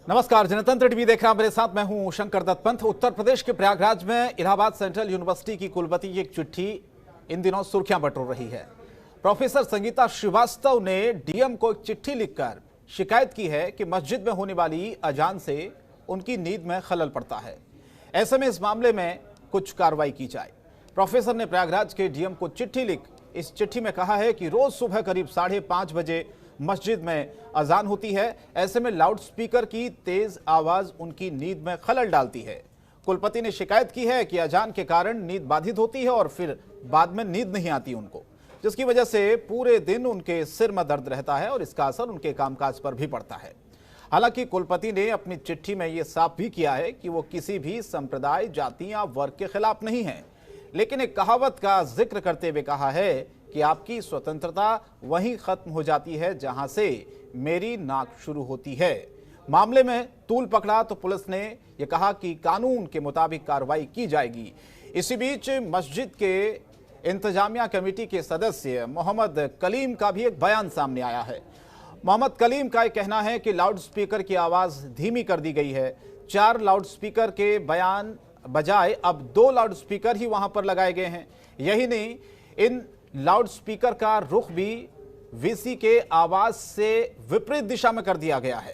नमस्कार, जनतंत्र टीवी देख रहा मेरे साथ मैं हूं शंकर दत्त पंत। उत्तर प्रदेश के प्रयागराज में इलाहाबाद सेंट्रल यूनिवर्सिटी की कुलपति की एक चिट्ठी इन दिनों सुर्खियां बटोर रही है। प्रोफेसर संगीता श्रीवास्तव ने डीएम को एक चिट्ठी लिखकर शिकायत की है कि मस्जिद में होने वाली अजान से उनकी नींद में खलल पड़ता है। ऐसे में इस मामले में कुछ कार्रवाई की जाए। प्रोफेसर ने प्रयागराज के डीएम को चिट्ठी लिख इस चिट्ठी में कहा है कि रोज सुबह करीब 5:30 बजे मस्जिद में अजान होती है। ऐसे में लाउडस्पीकर की तेज आवाज उनकी नींद में खलल डालती है। कुलपति ने शिकायत की है कि अजान के कारण नींद बाधित होती है और फिर बाद में नींद नहीं आती उनको, जिसकी वजह से पूरे दिन उनके सिर में दर्द रहता है और इसका असर उनके कामकाज पर भी पड़ता है। हालांकि कुलपति ने अपनी चिट्ठी में यह साफ भी किया है कि वो किसी भी संप्रदाय, जाति या वर्ग के खिलाफ नहीं है, लेकिन एक कहावत का जिक्र करते हुए कहा है कि आपकी स्वतंत्रता वहीं खत्म हो जाती है जहां से मेरी नाक शुरू होती है। मामले में तूल पकड़ा तो पुलिस ने यह कहा कि कानून के मुताबिक कार्रवाई की जाएगी। इसी बीच मस्जिद के इंतजामिया कमेटी के सदस्य मोहम्मद कलीम का भी एक बयान सामने आया है। मोहम्मद कलीम का कहना है कि लाउडस्पीकर की आवाज धीमी कर दी गई है। 4 लाउडस्पीकर के बयान बजाय अब 2 लाउडस्पीकर ही वहां पर लगाए गए हैं। यही नहीं, इन लाउडस्पीकर का रुख भी वीसी के आवाज से विपरीत दिशा में कर दिया गया है।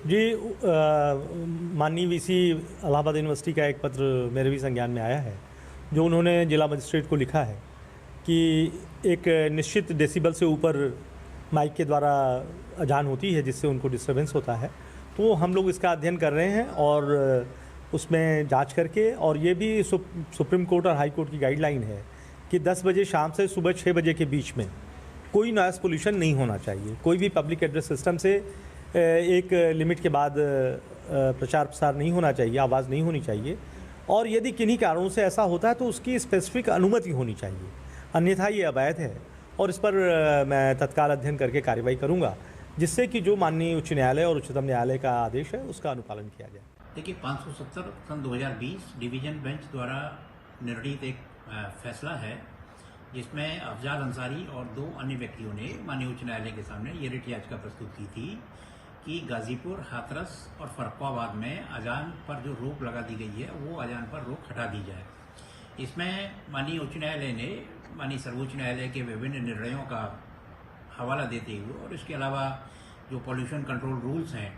जी, माननीय वीसी इलाहाबाद यूनिवर्सिटी का एक पत्र मेरे भी संज्ञान में आया है, जो उन्होंने जिला मजिस्ट्रेट को लिखा है कि एक निश्चित डेसिबल से ऊपर माइक के द्वारा अजान होती है, जिससे उनको डिस्टर्बेंस होता है। तो हम लोग इसका अध्ययन कर रहे हैं और उसमें जांच करके, और ये भी सुप्रीम कोर्ट और हाई कोर्ट की गाइडलाइन है कि 10 बजे शाम से सुबह 6 बजे के बीच में कोई नॉइस पोल्यूशन नहीं होना चाहिए। कोई भी पब्लिक एड्रेस सिस्टम से एक लिमिट के बाद प्रचार प्रसार नहीं होना चाहिए, आवाज़ नहीं होनी चाहिए। और यदि किन्हीं कारणों से ऐसा होता है तो उसकी स्पेसिफिक अनुमति होनी चाहिए, अन्यथा ये अवैध है। और इस पर मैं तत्काल अध्ययन करके कार्रवाई करूँगा, जिससे कि जो माननीय उच्च न्यायालय और उच्चतम न्यायालय का आदेश है उसका अनुपालन किया जाए। देखिए, 570 सन 2020 डिवीजन बेंच द्वारा निर्णित एक फैसला है, जिसमें अफजाल अंसारी और 2 अन्य व्यक्तियों ने माननीय उच्च न्यायालय के सामने ये रिट याचिका प्रस्तुत की थी कि गाजीपुर, हाथरस और फर्रुखाबाद में अजान पर जो रोक लगा दी गई है वो अजान पर रोक हटा दी जाए। इसमें माननीय उच्च न्यायालय ने माननीय सर्वोच्च न्यायालय के विभिन्न निर्णयों का हवाला देते हुए और इसके अलावा जो पॉल्यूशन कंट्रोल रूल्स हैं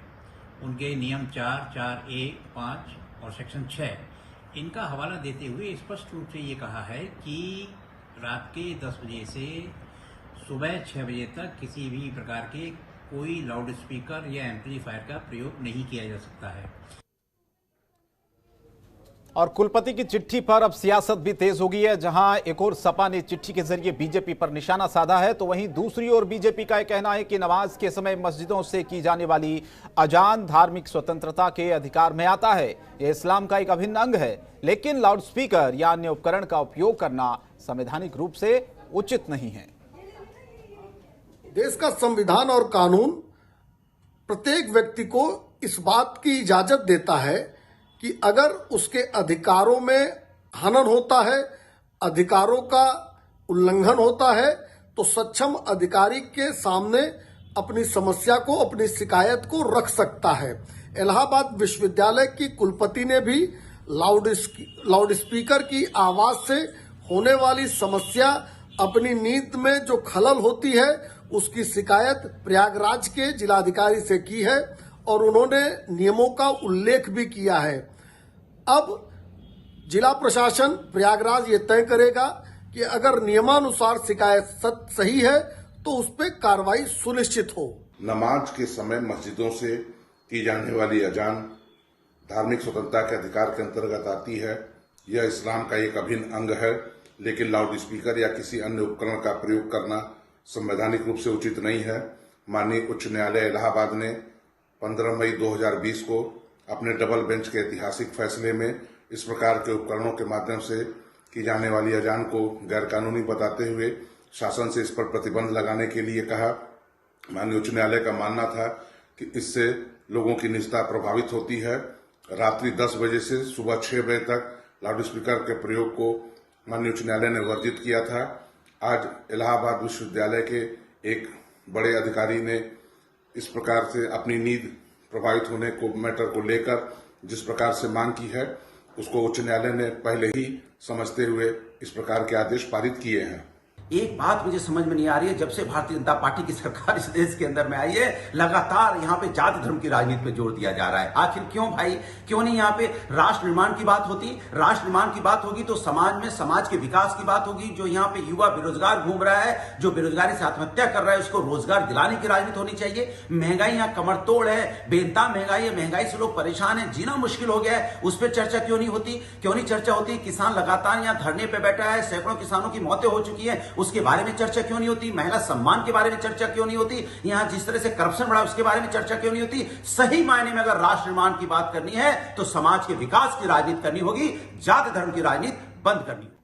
उनके नियम 4, 4A, 5 और सेक्शन 6 इनका हवाला देते हुए स्पष्ट रूप से ये कहा है कि रात के 10 बजे से सुबह 6 बजे तक किसी भी प्रकार के कोई लाउड स्पीकर या एम्पलीफायर का प्रयोग नहीं किया जा सकता है। और कुलपति की चिट्ठी पर अब सियासत भी तेज हो गई है। जहां एक और सपा ने चिट्ठी के जरिए बीजेपी पर निशाना साधा है, तो वहीं दूसरी ओर बीजेपी का यह कहना है कि नमाज के समय मस्जिदों से की जाने वाली अजान धार्मिक स्वतंत्रता के अधिकार में आता है। यह इस्लाम का एक अभिन्न अंग है, लेकिन लाउडस्पीकर या अन्य उपकरण का उपयोग करना संवैधानिक रूप से उचित नहीं है। देश का संविधान और कानून प्रत्येक व्यक्ति को इस बात की इजाजत देता है कि अगर उसके अधिकारों में हनन होता है, अधिकारों का उल्लंघन होता है, तो सक्षम अधिकारी के सामने अपनी समस्या को, अपनी शिकायत को रख सकता है। इलाहाबाद विश्वविद्यालय की कुलपति ने भी लाउडस्पीकर की आवाज से होने वाली समस्या, अपनी नींद में जो खलल होती है, उसकी शिकायत प्रयागराज के जिलाधिकारी से की है और उन्होंने नियमों का उल्लेख भी किया है। अब जिला प्रशासन प्रयागराज ये तय करेगा कि अगर नियमानुसार शिकायत सही है तो उस पर कार्रवाई सुनिश्चित हो। नमाज के समय मस्जिदों से की जाने वाली अजान धार्मिक स्वतंत्रता के अधिकार के अंतर्गत आती है। यह इस्लाम का एक अभिन्न अंग है, लेकिन लाउडस्पीकर या किसी अन्य उपकरण का प्रयोग करना संवैधानिक रूप से उचित नहीं है। माननीय उच्च न्यायालय इलाहाबाद ने 15 मई 2020 को अपने डबल बेंच के ऐतिहासिक फैसले में इस प्रकार के उपकरणों के माध्यम से की जाने वाली अजान को गैरकानूनी बताते हुए शासन से इस पर प्रतिबंध लगाने के लिए कहा। माननीय उच्च न्यायालय का मानना था कि इससे लोगों की निजता प्रभावित होती है। रात्रि 10 बजे से सुबह 6 बजे तक लाउडस्पीकर के प्रयोग को माननीय उच्च न्यायालय ने वर्जित किया था। आज इलाहाबाद विश्वविद्यालय के एक बड़े अधिकारी ने इस प्रकार से अपनी नींद प्रभावित होने को मैटर को लेकर जिस प्रकार से मांग की है, उसको उच्च न्यायालय ने पहले ही समझते हुए इस प्रकार के आदेश पारित किए हैं। एक बात मुझे समझ में नहीं आ रही है, जब से भारतीय जनता पार्टी की सरकार इस देश के अंदर में आई है, लगातार यहाँ पे जाति धर्म की राजनीति पे जोर दिया जा रहा है। आखिर क्यों भाई? क्यों नहीं यहाँ पे राष्ट्र निर्माण की बात होती? राष्ट्र निर्माण की बात होगी तो समाज में समाज के विकास की बात होगी। जो यहाँ पे युवा बेरोजगार घूम रहा है, जो बेरोजगारी से आत्महत्या कर रहा है, उसको रोजगार दिलाने की राजनीति होनी चाहिए। महंगाई यहाँ कमर तोड़ है, बेनताब महंगाई है, महंगाई से लोग परेशान है, जीना मुश्किल हो गया है, उस पर चर्चा क्यों नहीं होती? क्यों नहीं चर्चा होती? किसान लगातार यहाँ धरने पे बैठा है, सैकड़ों किसानों की मौतें हो चुकी है, उसके बारे में चर्चा क्यों नहीं होती? महिला सम्मान के बारे में चर्चा क्यों नहीं होती? यहाँ जिस तरह से करप्शन बढ़ा उसके बारे में चर्चा क्यों नहीं होती? सही मायने में अगर राष्ट्र निर्माण की बात करनी है तो समाज के विकास की राजनीति करनी होगी, जाति धर्म की राजनीति बंद करनी होगी।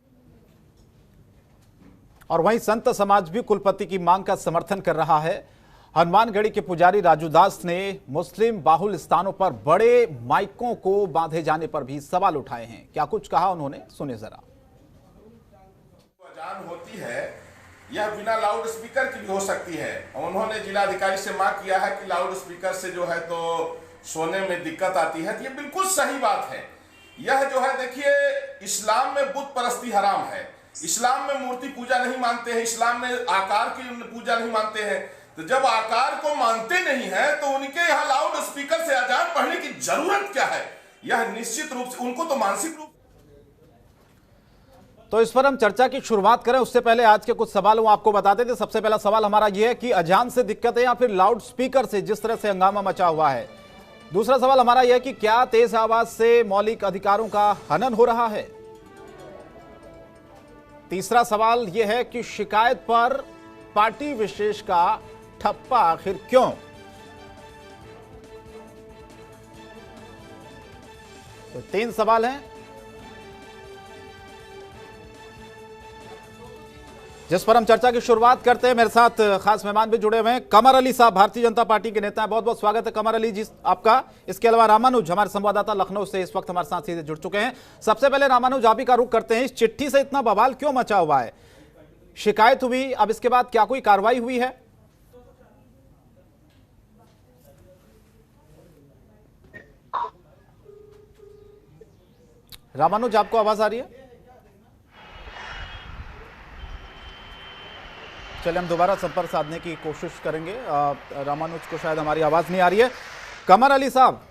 और वहीं संत समाज भी कुलपति की मांग का समर्थन कर रहा है। हनुमानगढ़ी के पुजारी राजू दास ने मुस्लिम बाहुल स्थानों पर बड़े माइकों को बांधे जाने पर भी सवाल उठाए हैं। क्या कुछ कहा उन्होंने, सुने जरा। अजान होती है यह बिना लाउड स्पीकर की भी हो सकती है। उन्होंने जिलाधिकारी से मांग किया है कि लाउड स्पीकर से जो है तो सोने में दिक्कत आती है, तो ये बिल्कुल सही बात है। यह जो है देखिए, इस्लाम में बुत परस्ती हराम है, इस्लाम में मूर्ति पूजा नहीं मानते हैं, इस्लाम में आकार की पूजा नहीं मानते हैं। तो जब आकार को मानते नहीं है तो उनके यहाँ लाउड स्पीकर से अजान पढ़ने की जरूरत क्या है? यह निश्चित रूप से उनको तो मानसिक रूप। तो इस पर हम चर्चा की शुरुआत करें, उससे पहले आज के कुछ सवाल आपको बताते थे। सबसे पहला सवाल हमारा यह है कि अजान से दिक्कत है या फिर लाउड स्पीकर से, जिस तरह से हंगामा मचा हुआ है। दूसरा सवाल हमारा यह है कि क्या तेज आवाज से मौलिक अधिकारों का हनन हो रहा है। तीसरा सवाल यह है कि शिकायत पर पार्टी विशेष का ठप्पा आखिर क्यों। तो 3 सवाल हैं जिस पर हम चर्चा की शुरुआत करते हैं। मेरे साथ खास मेहमान भी जुड़े हुए हैं। कमर अली साहब भारतीय जनता पार्टी के नेता हैं, बहुत बहुत स्वागत है कमर अली जी आपका। इसके अलावा रामानुज हमारे संवाददाता लखनऊ से इस वक्त हमारे साथ सीधे जुड़ चुके हैं। सबसे पहले रामानुज, आप ही का रुख करते हैं, इस चिट्ठी से इतना बवाल क्यों मचा हुआ है? शिकायत हुई, अब इसके बाद क्या कोई कार्रवाई हुई है? रामानुज, आपको आवाज आ रही है? चलिए हम दोबारा संपर्क साधने की कोशिश करेंगे। रामानुज को शायद हमारी आवाज नहीं आ रही है। कमर अली साहब,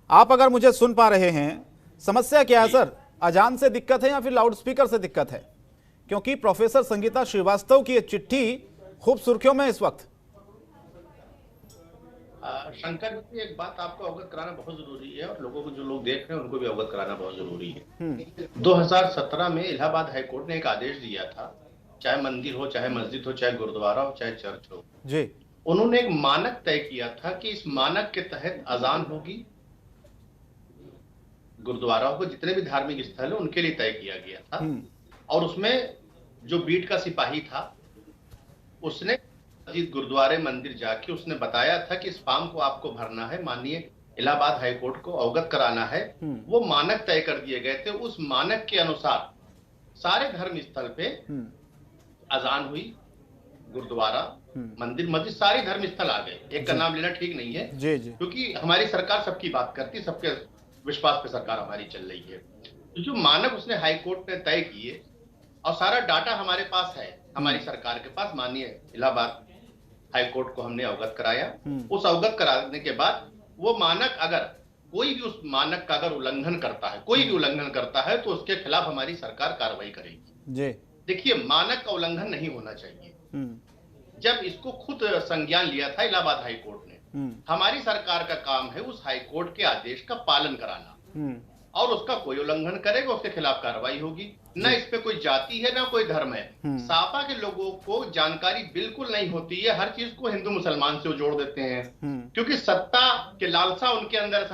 आप अगर मुझे सुन पा रहे हैं, समस्या क्या है सर? अजान से दिक्कत है या फिर लाउड स्पीकर से दिक्कत है? क्योंकि प्रोफेसर संगीता श्रीवास्तव की ये चिट्ठी खूब सुर्खियों में इस वक्त। शंकर जी, एक बात आपको अवगत कराना बहुत जरूरी है और लोगों को, जो लोग देख रहे हैं उनको भी अवगत कराना बहुत जरूरी है। 2017 में इलाहाबाद हाईकोर्ट ने एक आदेश दिया था, चाहे मंदिर हो, चाहे मस्जिद हो, चाहे गुरुद्वारा हो, चाहे चर्च हो जी, उन्होंने एक मानक तय किया था कि इस मानक के तहत अजान होगी। गुरुद्वाराओं को, जितने भी धार्मिक स्थल है उनके लिए तय किया गया था। और उसमें जो बीट का सिपाही था उसने मस्जिद, गुरुद्वारे, मंदिर जाके उसने बताया था कि इस फॉर्म को आपको भरना है, माननीय इलाहाबाद हाईकोर्ट को अवगत कराना है। वो मानक तय कर दिए गए थे। उस मानक के अनुसार सारे धर्म स्थल पे अजान हुई। गुरुद्वारा, मंदिर, मस्जिद, सारे धर्म स्थल आ गए। एक का नाम लेना ठीक नहीं है जी जी, क्योंकि हमारी सरकार सबकी बात करती, सबके विश्वास पे सरकार हमारी चल रही है। तो जो मानक उसने हाई कोर्ट ने तय किए और सारा डाटा हमारे पास है, हमारी सरकार के पास, माननीय इलाहाबाद हाई कोर्ट को हमने अवगत कराया। उस अवगत कराने के बाद वो मानक, अगर कोई भी उस मानक का अगर उल्लंघन करता है, कोई भी उल्लंघन करता है तो उसके खिलाफ हमारी सरकार कार्रवाई करेगी जी। देखिए, मानक का उल्लंघन नहीं होना चाहिए। जब इसको खुद संज्ञान लिया था इलाहाबाद हाई कोर्ट ने, हमारी सरकार का काम है उस हाई कोर्ट के आदेश का पालन कराना, और उसका कोई उल्लंघन करेगा उसके खिलाफ कार्रवाई होगी। न इस पे कोई जाति है, ना कोई धर्म है। सापा के लोगों को जानकारी बिल्कुल नहीं होती है, हर चीज को हिंदू मुसलमान से जोड़ देते हैं, क्योंकि सत्ता के लालसा उनके अंदर।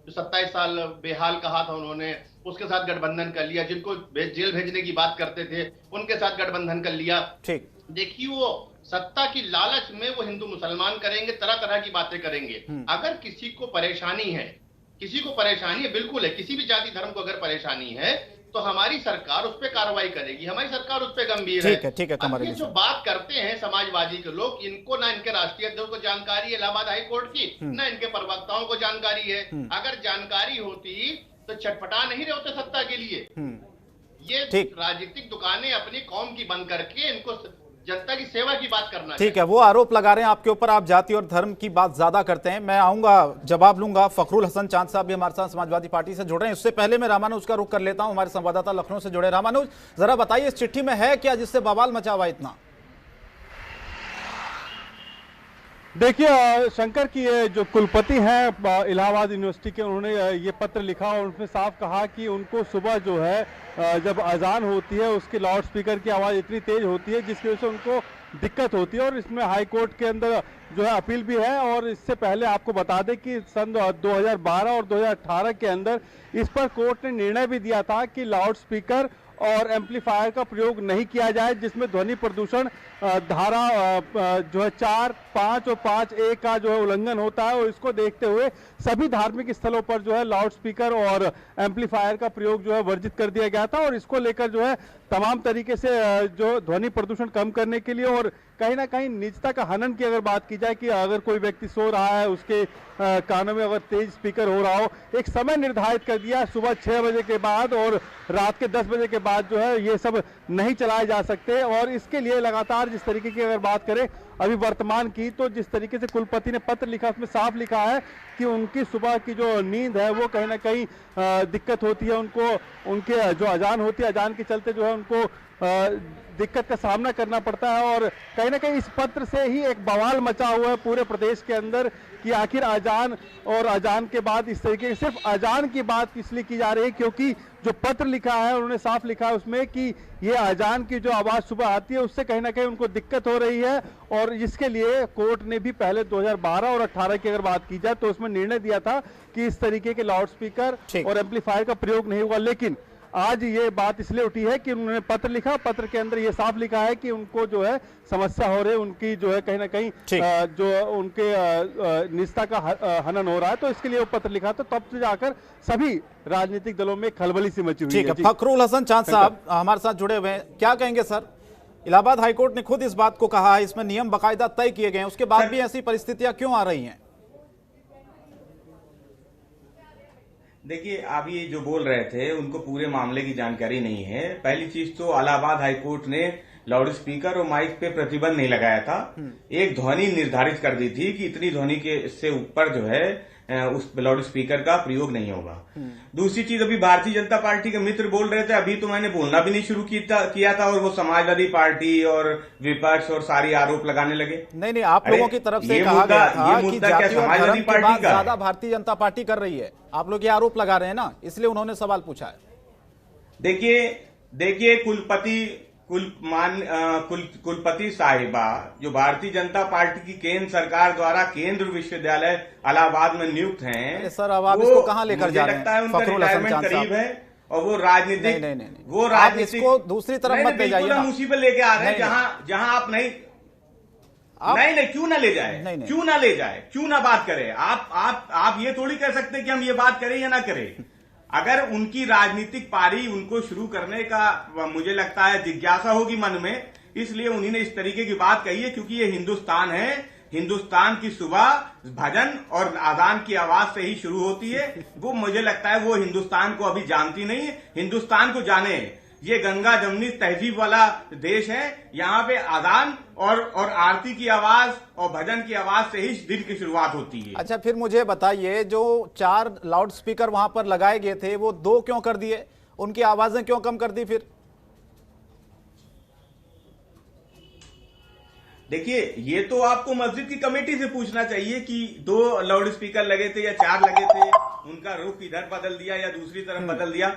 27 साल बेहाल कहा था उन्होंने, उसके साथ गठबंधन कर लिया। जिनको जेल भेजने की बात करते थे उनके साथ गठबंधन कर लिया। ठीक, देखिए, वो सत्ता की लालच में वो हिंदू मुसलमान करेंगे, तरह तरह की बातें करेंगे। अगर किसी को परेशानी है, बिल्कुल है, किसी भी जाति धर्म को अगर परेशानी है तो हमारी सरकार उस पर कार्रवाई करेगी, हमारी सरकार उस पर गंभीर है। ठीक है कमर अब ये अली जो साहब। बात करते हैं समाजवादी के लोग, इनको ना इनके राष्ट्रीय अध्यक्ष को जानकारी है इलाहाबाद हाई कोर्ट की, ना इनके प्रवक्ताओं को जानकारी है। अगर जानकारी होती तो छटपटा नहीं रहे होते सत्ता के लिए। ये राजनीतिक दुकानें अपनी कौम की बंद करके इनको जनता की सेवा की बात करना। ठीक है, वो आरोप लगा रहे हैं आपके ऊपर, आप जाति और धर्म की बात ज्यादा करते हैं। मैं आऊंगा, जवाब लूंगा। फखरुल हसन चांद साहब भी हमारे साथ समाजवादी पार्टी से जुड़ रहे हैं। इससे पहले मैं रामानुज का रुख कर लेता हूं, हमारे संवाददाता लखनऊ से जुड़े। रामानुज, जरा बताइए इस चिट्ठी में है क्या जिससे बवाल मचा हुआ इतना? देखिए शंकर की ये जो कुलपति हैं इलाहाबाद यूनिवर्सिटी के, उन्होंने ये पत्र लिखा और उसमें साफ कहा कि उनको सुबह जो है जब अजान होती है उसके लाउड स्पीकर की आवाज़ इतनी तेज होती है जिसकी वजह से उनको दिक्कत होती है। और इसमें हाई कोर्ट के अंदर जो है अपील भी है। और इससे पहले आपको बता दें कि सन 2012 और 2018 के अंदर इस पर कोर्ट ने निर्णय भी दिया था कि लाउड स्पीकर और एम्पलीफायर का प्रयोग नहीं किया जाए, जिसमें ध्वनि प्रदूषण धारा जो है 4, 5 और 5A का जो है उल्लंघन होता है। और इसको देखते हुए सभी धार्मिक स्थलों पर जो है लाउड स्पीकर और एम्पलीफायर का प्रयोग जो है वर्जित कर दिया गया था। और इसको लेकर जो है तमाम तरीके से जो ध्वनि प्रदूषण कम करने के लिए और कहीं ना कहीं निजता का हनन की अगर बात की जाए कि अगर कोई व्यक्ति सो रहा है उसके कानों में अगर तेज स्पीकर हो रहा हो, एक समय निर्धारित कर दिया सुबह 6 बजे के बाद और रात के 10 बजे के बाद जो है ये सब नहीं चलाए जा सकते। और इसके लिए लगातार जिस तरीके की अगर बात करें अभी वर्तमान की, तो जिस तरीके से कुलपति ने पत्र लिखा उसमें साफ लिखा है कि उनकी सुबह की जो नींद है वो कहीं ना कहीं दिक्कत होती है उनको। उनके जो अजान होती है, अजान के चलते जो है उनको दिक्कत का सामना करना पड़ता है। और कहीं ना कहीं इस पत्र से ही एक बवाल मचा हुआ है पूरे प्रदेश के अंदर कि आखिर अजान और अजान के बाद इस तरीके से सिर्फ अजान की बात इसलिए की जा रही है क्योंकि जो पत्र लिखा है उन्होंने साफ लिखा है उसमें कि ये अजान की जो आवाज़ सुबह आती है उससे कहीं ना कहीं उनको दिक्कत हो रही है। और इसके लिए कोर्ट ने भी पहले 2012 और 18 की अगर बात की जाए तो उसमें निर्णय दिया था कि इस तरीके के लाउड स्पीकर और एम्पलीफायर का प्रयोग नहीं होगा। लेकिन आज ये बात इसलिए उठी है कि उन्होंने पत्र लिखा, पत्र के अंदर ये साफ लिखा है कि उनको जो है समस्या हो रही है, उनकी जो है कहीं ना कहीं जो उनके निजता का हनन हो रहा है, तो इसके लिए वो पत्र लिखा। तो तब से जाकर सभी राजनीतिक दलों में खलबली सी मची हुई है। फखरुल हसन चांद साहब हमारे साथ जुड़े हुए हैं, क्या कहेंगे सर? इलाहाबाद हाईकोर्ट ने खुद इस बात को कहा है, इसमें नियम बाकायदा तय किए गए हैं, उसके बाद भी ऐसी परिस्थितियां क्यों आ रही हैं? देखिए, आप ये जो बोल रहे थे उनको पूरे मामले की जानकारी नहीं है। पहली चीज तो इलाहाबाद हाईकोर्ट ने लाउड स्पीकर और माइक पे प्रतिबंध नहीं लगाया था, एक ध्वनि निर्धारित कर दी थी कि इतनी ध्वनि के से ऊपर जो है उस लाउड स्पीकर का प्रयोग नहीं होगा। दूसरी चीज, अभी भारतीय जनता पार्टी के मित्र बोल रहे थे, अभी तो मैंने बोलना भी नहीं शुरू किया था और वो समाजवादी पार्टी और विपक्ष और सारी आरोप लगाने लगे। नहीं, आप लोगों की तरफ से कहा गया था कि जाति और धर्म की बात ज्यादा भारतीय जनता पार्टी कर रही है, आप लोग ये आरोप लगा रहे हैं ना, इसलिए उन्होंने सवाल पूछा है। देखिए कुलपति साहिबा जो भारतीय जनता पार्टी की केंद्र सरकार द्वारा केंद्र विश्वविद्यालय इलाहाबाद में नियुक्त हैं, सर अब आप इसको कहां लेकर जा रहे हैं? लगता है उनका रिटायरमेंट करीब है और वो राजनीतिक इसको दूसरी तरफ मत ले जाइए ना, उसी पे लेके आ रहे हैं जहां आप नहीं क्यों ना ले जाए, क्यों ना ले जाए, क्यों ना बात करें। आप ये थोड़ी कह सकते कि हम ये बात करें या ना करें। अगर उनकी राजनीतिक पारी उनको शुरू करने का मुझे लगता है जिज्ञासा होगी मन में, इसलिए उन्हीं ने इस तरीके की बात कही है, क्योंकि ये हिंदुस्तान है, हिंदुस्तान की सुबह भजन और आजान की आवाज से ही शुरू होती है। वो मुझे लगता है वो हिंदुस्तान को अभी जानती नहीं है, हिंदुस्तान को जाने। ये गंगा जमुनी तहजीब वाला देश है, यहाँ पे आजान और आरती की आवाज और भजन की आवाज से ही दिन की शुरुआत होती है। अच्छा, फिर मुझे बताइए, जो 4 लाउड स्पीकर वहां पर लगाए गए थे वो 2 क्यों कर दिए? उनकी आवाजें क्यों कम कर दी? फिर देखिए, ये तो आपको मस्जिद की कमेटी से पूछना चाहिए कि 2 लाउड स्पीकर लगे थे या 4 लगे थे, उनका रुख इधर बदल दिया या दूसरी तरफ बदल दिया।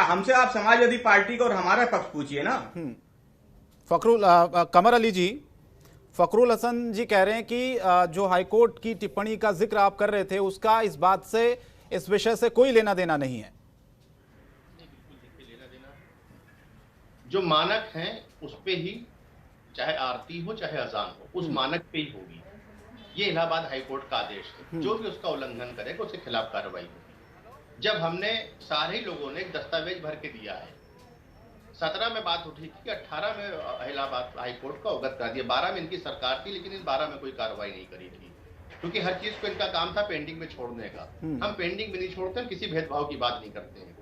हमसे आप समाजवादी पार्टी का और हमारा पक्ष पूछिए ना। कमर अली जी, फखरुल हसन जी कह रहे हैं कि जो हाईकोर्ट की टिप्पणी का जिक्र आप कर रहे थे उसका इस बात से, इस विषय से कोई लेना देना नहीं है। जो मानक है उस पे ही, चाहे आरती हो चाहे अजान हो, उस मानक पे ही होगी। ये इलाहाबाद हाईकोर्ट का आदेश है, जो भी उसका उल्लंघन करेगा उसके खिलाफ कार्रवाई होगी। जब हमने सारे लोगों ने एक दस्तावेज भर के दिया है। 17 में बात उठी थी कि 18 में इलाहाबाद हाई कोर्ट का अवगत करा दिया, 12 में इनकी सरकार थी लेकिन इन 12 में कोई कार्रवाई नहीं करी थी, क्योंकि हर चीज को इनका काम था पेंडिंग में छोड़ने का। हम पेंडिंग में नहीं छोड़ते, हम किसी भेदभाव की बात नहीं करते हैं।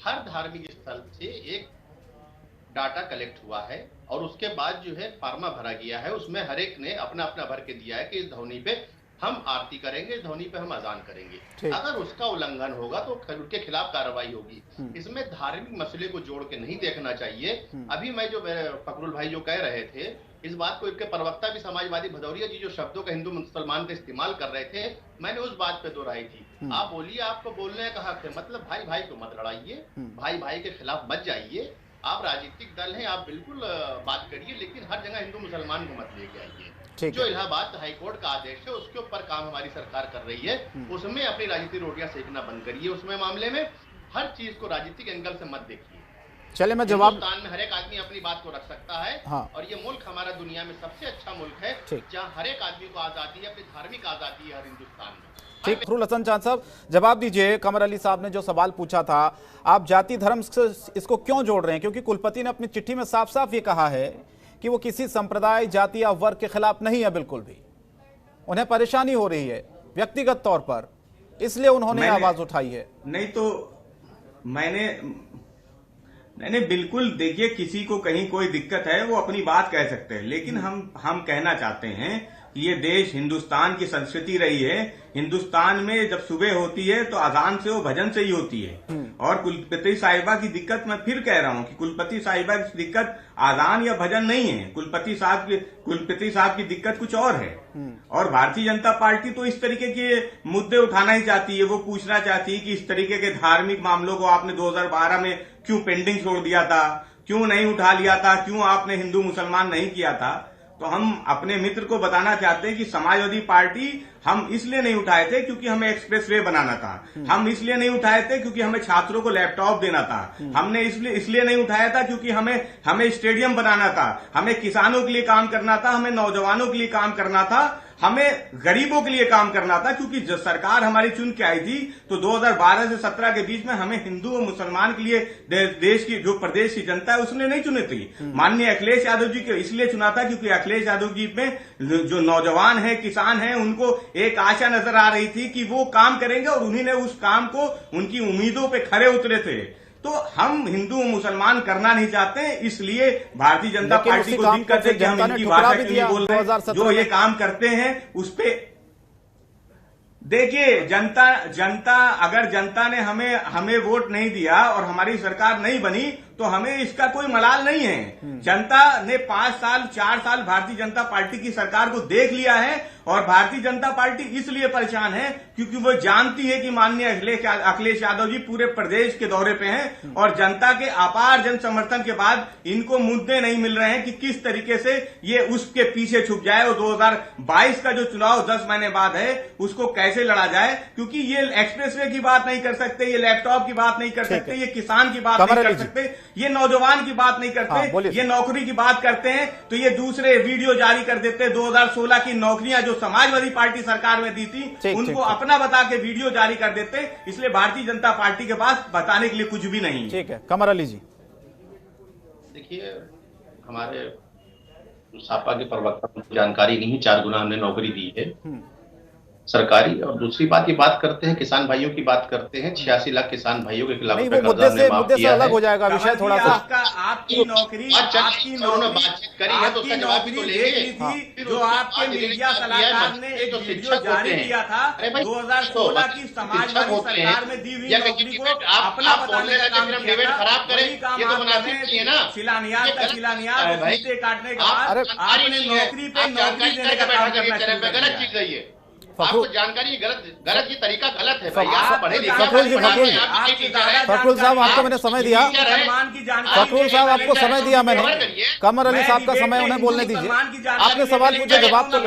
हर धार्मिक स्थल से एक डाटा कलेक्ट हुआ है और उसके बाद जो है फार्मा भरा गया है, उसमें हर एक ने अपना अपना भर के दिया है कि इस ध्वनि पे हम आरती करेंगे, इस ध्वनि पे हम अजान करेंगे। अगर उसका उल्लंघन होगा तो उनके खिलाफ कार्रवाई होगी। इसमें धार्मिक मसले को जोड़ के नहीं देखना चाहिए। अभी मैं जो फकरुल भाई जो कह रहे थे, इस बात को इनके प्रवक्ता भी समाजवादी भदौरिया जी जो शब्दों का हिंदू मुसलमान का इस्तेमाल कर रहे थे, मैंने उस बात पे दोहराई थी। आप बोलिए, आपको बोलने का हक है, मतलब भाई भाई को मत लड़ाइए, भाई भाई के खिलाफ मत जाइए। आप राजनीतिक दल हैं, आप बिल्कुल बात करिए, लेकिन हर जगह हिंदू मुसलमान को मत लेके आइए। जो इलाहाबाद हाईकोर्ट का आदेश है उसके ऊपर काम हमारी सरकार कर रही है, उसमें अपनी राजनीतिक रोटियां सेकना बंद करिए। उसमें मामले में हर चीज को राजनीतिक एंगल से मत देखिए। चले मैं जवाब, हिंदुस्तान में हर एक आदमी अपनी बात को रख सकता है। हाँ। और ये मुल्क हमारा दुनिया में सबसे अच्छा मुल्क है, जहाँ हर एक आदमी को आजादी है, अपनी धार्मिक आजादी है हर हिंदुस्तान में। ठीक, फखरुल हसन चांद साहब जवाब दीजिए। कमर अली साहब ने जो सवाल पूछा था, आप जाति धर्म से इसको क्यों जोड़ रहे हैं? क्योंकि कुलपति ने अपनी चिट्ठी में साफ साफ ये कहा है कि वो किसी संप्रदाय, जाति या वर्ग के खिलाफ नहीं है, बिल्कुल भी। उन्हें परेशानी हो रही है व्यक्तिगत तौर पर, इसलिए उन्होंने आवाज उठाई है। नहीं तो मैंने बिल्कुल, देखिए किसी को कहीं कोई दिक्कत है वो अपनी बात कह सकते हैं, लेकिन हम कहना चाहते हैं कि ये देश हिंदुस्तान की संस्कृति रही है। हिंदुस्तान में जब सुबह होती है तो अजान से वो भजन से ही होती है। और कुलपति साहिबा की दिक्कत, मैं फिर कह रहा हूं कि कुलपति साहिबा की दिक्कत अजान या भजन नहीं है, कुलपति साहब की दिक्कत कुछ और है। और भारतीय जनता पार्टी तो इस तरीके के मुद्दे उठाना ही चाहती है। वो पूछना चाहती है कि इस तरीके के धार्मिक मामलों को आपने 2012 में क्यों पेंडिंग छोड़ दिया था, क्यों नहीं उठा लिया था, क्यों आपने हिंदू मुसलमान नहीं किया था। तो हम अपने मित्र को बताना चाहते हैं कि समाजवादी पार्टी हम इसलिए नहीं उठाए थे क्योंकि हमें एक्सप्रेसवे बनाना था, हम इसलिए नहीं उठाए थे क्योंकि हमें छात्रों को लैपटॉप देना था, हमने इसलिए नहीं उठाया था क्योंकि हमें स्टेडियम बनाना था, हमें किसानों के लिए काम करना था, हमें नौजवानों के लिए काम करना था, हमें गरीबों के लिए काम करना था। क्योंकि जब सरकार हमारी चुन के आई थी तो 2012 से 17 के बीच में हमें हिंदू और मुसलमान के लिए देश की जो प्रदेश की जनता है उसने नहीं चुनी थी। माननीय अखिलेश यादव जी को इसलिए चुना था क्योंकि अखिलेश यादव जी में जो नौजवान है, किसान है, उनको एक आशा नजर आ रही थी कि वो काम करेंगे और उन्हीं ने उस काम को उनकी उम्मीदों पे खरे उतरे थे। तो हम हिंदू मुसलमान करना नहीं चाहते, इसलिए भारतीय जनता पार्टी को दिक्कत है कि हम इनकी भाषा के लिए बोल रहे हैं। जो ये काम करते हैं उस पे देखिए, जनता अगर जनता ने हमें वोट नहीं दिया और हमारी सरकार नहीं बनी तो हमें इसका कोई मलाल नहीं है। जनता ने 5 साल 4 साल भारतीय जनता पार्टी की सरकार को देख लिया है और भारतीय जनता पार्टी इसलिए परेशान है क्योंकि वो जानती है कि माननीय अखिलेश यादव जी पूरे प्रदेश के दौरे पे हैं और जनता के अपार जन समर्थन के बाद इनको मुद्दे नहीं मिल रहे हैं कि किस तरीके से ये उसके पीछे छुप जाए और 2022 का जो चुनाव 10 महीने बाद है उसको कैसे लड़ा जाए। क्योंकि ये एक्सप्रेसवे की बात नहीं कर सकते, ये लैपटॉप की बात नहीं कर सकते, ये किसान की बात नहीं कर सकते, ये नौजवान की बात नहीं करते, ये नौकरी की बात करते हैं तो ये दूसरे वीडियो जारी कर देते। 2016 की नौकरियां जो समाजवादी पार्टी सरकार में दी थी उनको अपना बता के वीडियो जारी कर देते। इसलिए भारतीय जनता पार्टी के पास बताने के लिए कुछ भी नहीं। ठीक है, कमर अली जी। देखिए, हमारे सापा के प्रवक्ता को जानकारी नहीं, 4 गुना हमने नौकरी दी है सरकारी। और दूसरी बात, ये बात करते हैं किसान भाइयों की बात करते हैं, 86 लाख किसान भाइयों के खिलाफ मुद्दे से अलग हो जाएगा विषय थोड़ा सा। आपकी नौकरी बातचीत करी है तो उसका जवाब भी तो लेंगे। जो आपके मीडिया सलाहकार ने एक वीडियो जारी किया था 2016 की समाजवादी सरकार में दी हुई नौकरी को अपना बताने का काम किया था। वही काम आप शिलान्यास काटने के बाद आपने नौकरी पे नौकरी देने का काम करना शुरू कर गलत चीज है। आपको जानकारी गलत, ये तरीका गलत है। फखरुल साहब, आपको मैंने समय दिया, फखरुल साहब आपको समय दिया मैंने, कमर अली साहब का समय उन्हें बोलने दीजिए। आपने सवाल पूछे, जवाब तो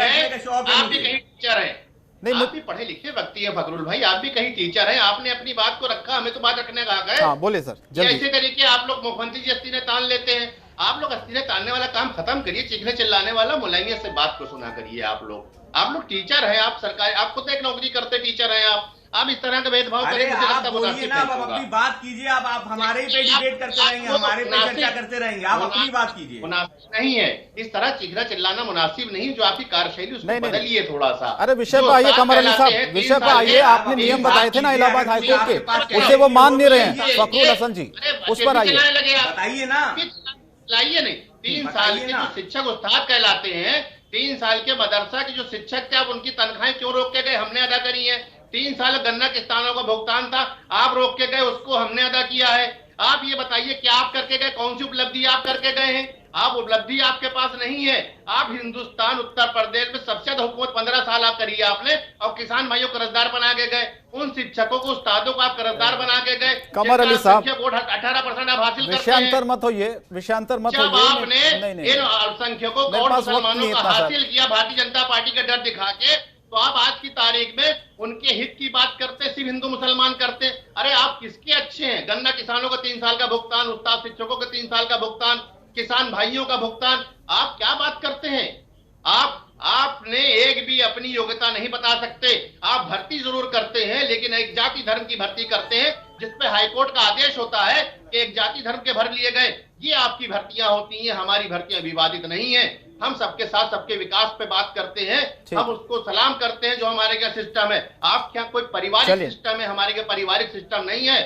आप भी कहीं टीचर हैं, नहीं आप भी पढ़े लिखे व्यक्ति है फखरुल भाई, आप भी कहीं टीचर हैं, आपने अपनी बात को रखा, हमें तो बात रखने का हक है। बोले सर। ऐसे तरीके आप लोग मुख्यमंत्री जी अस्तीने तान लेते हैं, आप लोग अस्तीने तानने वाला काम खत्म करिए, चीखने चिल्लाने वाला मुलायमियत से बात को सुना करिए। आप लोग टीचर हैं, आप सरकारी, आप खुद एक नौकरी करते टीचर हैं, आप आप इस तरह का भेदभाव अरे आप बोलिए ना, आप अपनी बात कीजिए। आप हमारे ही पे डिबेट करते रहेंगे, हमारे पे चर्चा करते रहेंगे, आप अपनी बात कीजिए। मुनासिब नहीं है इस तरह चीखना चिल्लाना, मुनासिब नहीं। जो आपकी कार्यशैली उसको बदलिए थोड़ा सा। अरे विषय पर आइए कमर अली साहब, विषय पर आइए। आपने नियम बताए थे ना इलाहाबाद हाईकोर्ट के, उसे वो मान नहीं रहे हैं फखरुल हसन जी, उस पर आइए, बताइए ना। लाइए नहीं, 3 साल के जो शिक्षक उस्ताद कहलाते हैं, 3 साल के मदरसा के जो शिक्षक थे, आप उनकी तनख्वाहें क्यों रोक के गए? हमने अदा करी है। 3 साल गन्ना किसानों का भुगतान था, आप रोक के गए, उसको हमने अदा किया है। आप ये बताइए क्या आप करके गए? कौन सी उपलब्धि आप करके गए हैं? आप उपलब्धि आपके पास नहीं है। आप हिंदुस्तान उत्तर प्रदेश में सबसे ज्यादा हुकूमत 15 साल आप करी है आपने, और किसान भाइयों को कर्जदार बना के गए। उन शिक्षकों को, उस्तादों को आप कर्जदार बना के गए। कमर अली साहब, 18% आप हासिल करते हैं। विषयांतर मत होइए, विषयांतर मत होइए। जब आपने इन अल्पसंख्यकों को और मुसलमानों को हासिल किया भारतीय जनता पार्टी का डर दिखा के, तो आप आज की तारीख में उनके हित की बात करते, सिर्फ हिंदू मुसलमान करते। अरे आप किसके अच्छे हैं? गन्ना किसानों को 3 साल का भुगतान, उस्ताद शिक्षकों को 3 साल का भुगतान, किसान भाइयों का भुगतान, आप क्या बात करते हैं? आपने एक भी अपनी योग्यता नहीं बता सकते। आप भर्ती जरूर करते हैं, लेकिन एक जाति धर्म की भर्ती करते हैं, जिसपे हाईकोर्ट का आदेश होता है कि एक जाति धर्म के भर लिए गए। ये आपकी भर्तियां होती हैं, हमारी भर्तियां विवादित नहीं है। हम सबके साथ सबके विकास पे बात करते हैं, हम उसको सलाम करते हैं जो हमारे क्या सिस्टम है। आप क्या कोई पारिवारिक सिस्टम है? हमारे क्या पारिवारिक सिस्टम नहीं है।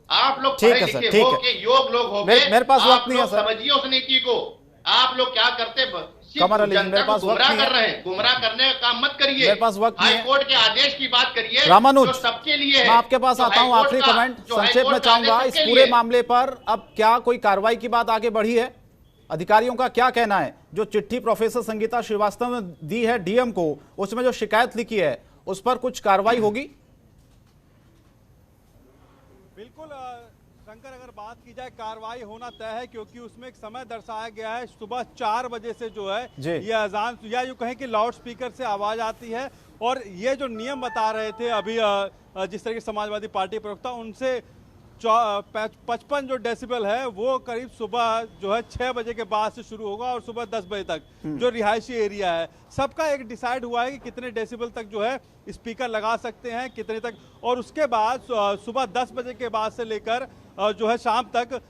आप लोग पढ़े लिखे हो के योग लोग हो गए, मेरे पास वक्त नहीं है सर। समझिए उस नीति को। आप लोग क्या करते? कमर अली, मेरे पास वक्त नहीं है। कर रहे हैं, गुमराह करने का काम मत करिए। मेरे पास वक्त नहीं है। हाईकोर्ट के आदेश की बात करिए, रामानुज, सबके लिए है। मैं आपके पास आता हूं, आखिरी कमेंट संक्षेप में चाहूंगा इस पूरे मामले पर। अब क्या कोई कार्रवाई की बात आगे बढ़ी है? अधिकारियों का क्या कहना है? जो चिट्ठी प्रोफेसर संगीता श्रीवास्तव ने दी है डीएम को, उसमें जो शिकायत लिखी है, उस पर कुछ कार्रवाई होगी? बिल्कुल शंकर, अगर बात की जाए कार्रवाई होना तय है, क्योंकि उसमें एक समय दर्शाया गया है सुबह 4 बजे से जो है ये अजान, या यूं कहें कि लाउड स्पीकर से आवाज आती है। और ये जो नियम बता रहे थे अभी जिस तरह की समाजवादी पार्टी प्रवक्ता, उनसे 55 जो डेसिबल है वो करीब सुबह जो है 6 बजे के बाद से शुरू होगा और सुबह 10 बजे तक जो रिहायशी एरिया है सबका एक डिसाइड हुआ है कि कितने डेसिबल तक जो है स्पीकर लगा सकते हैं, कितने तक। और उसके बाद सुबह 10 बजे के बाद से लेकर जो है शाम तक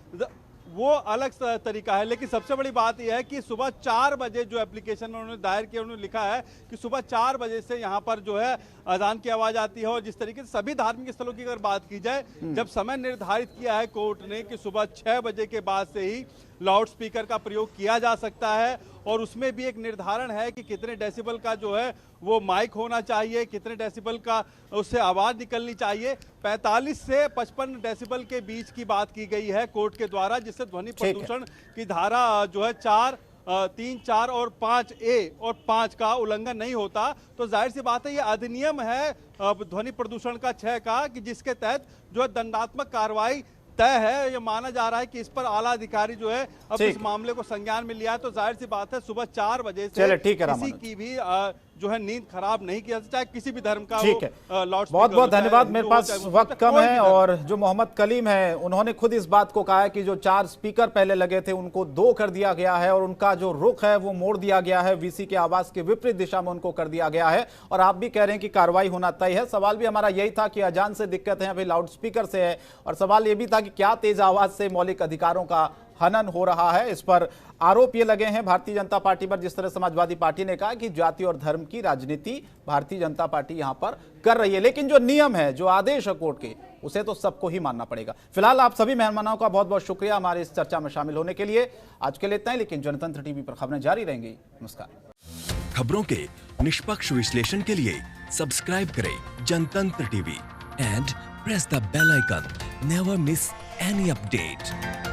वो अलग तरीका है। लेकिन सबसे बड़ी बात यह है कि सुबह 4 बजे जो एप्लीकेशन उन्होंने दायर किया, उन्होंने लिखा है कि सुबह 4 बजे से यहाँ पर जो है अजान की आवाज़ आती है। और जिस तरीके से सभी धार्मिक स्थलों की अगर बात की जाए, जब समय निर्धारित किया है कोर्ट ने कि सुबह 6 बजे के बाद से ही लाउड स्पीकर का प्रयोग किया जा सकता है, और उसमें भी एक निर्धारण है कि कितने डेसिबल का जो है वो माइक होना चाहिए, कितने डेसिबल का उससे आवाज़ निकलनी चाहिए। 45 से 55 डेसिबल के बीच की बात की गई है कोर्ट के द्वारा, जिससे ध्वनि प्रदूषण की धारा जो है 3, 4 और 5A और 5 का उल्लंघन नहीं होता। तो जाहिर सी बात है ये अधिनियम है ध्वनि प्रदूषण का 6 का, कि जिसके तहत जो है दंडात्मक कार्रवाई तय है। ये माना जा रहा है कि इस पर आला अधिकारी जो है अब इस मामले को संज्ञान में लिया है। तो जाहिर सी बात है सुबह 4 बजे से किसी की भी जो है नींद खराब नहीं किया, चाहे किसी भी धर्म का। ठीक है, बहुत बहुत धन्यवाद। मेरे पास वक्त कम है, और जो मोहम्मद कलीम है उन्होंने खुद इस बात को कहा है कि जो 4 स्पीकर पहले लगे थे उनको 2 कर दिया गया है, और उनका जो रुख है वो मोड़ दिया गया है, वीसी के आवाज के विपरीत दिशा में उनको कर दिया गया है। और आप भी कह रहे हैं कि कार्रवाई होना तय है। सवाल भी हमारा यही था कि अजान से दिक्कत है, अभी लाउड स्पीकर से है, और सवाल ये भी था कि क्या तेज आवाज से मौलिक अधिकारों का हनन हो रहा है। इस पर आरोप ये लगे हैं भारतीय जनता पार्टी पर, जिस तरह समाजवादी पार्टी ने कहा कि जाति और धर्म की राजनीति भारतीय जनता पार्टी यहां पर कर रही है। लेकिन जो नियम है, जो आदेश है कोर्ट के, उसे तो सबको ही मानना पड़ेगा। फिलहाल आप सभी मेहमानों का बहुत बहुत शुक्रिया हमारे इस चर्चा में शामिल होने के लिए। आज के लिए इतना ही, लेकिन जनतंत्र टीवी पर खबरें जारी रहेंगी। नमस्कार। खबरों के निष्पक्ष विश्लेषण के लिए सब्सक्राइब करें Janatantra TV and press the bell icon. Never miss any update.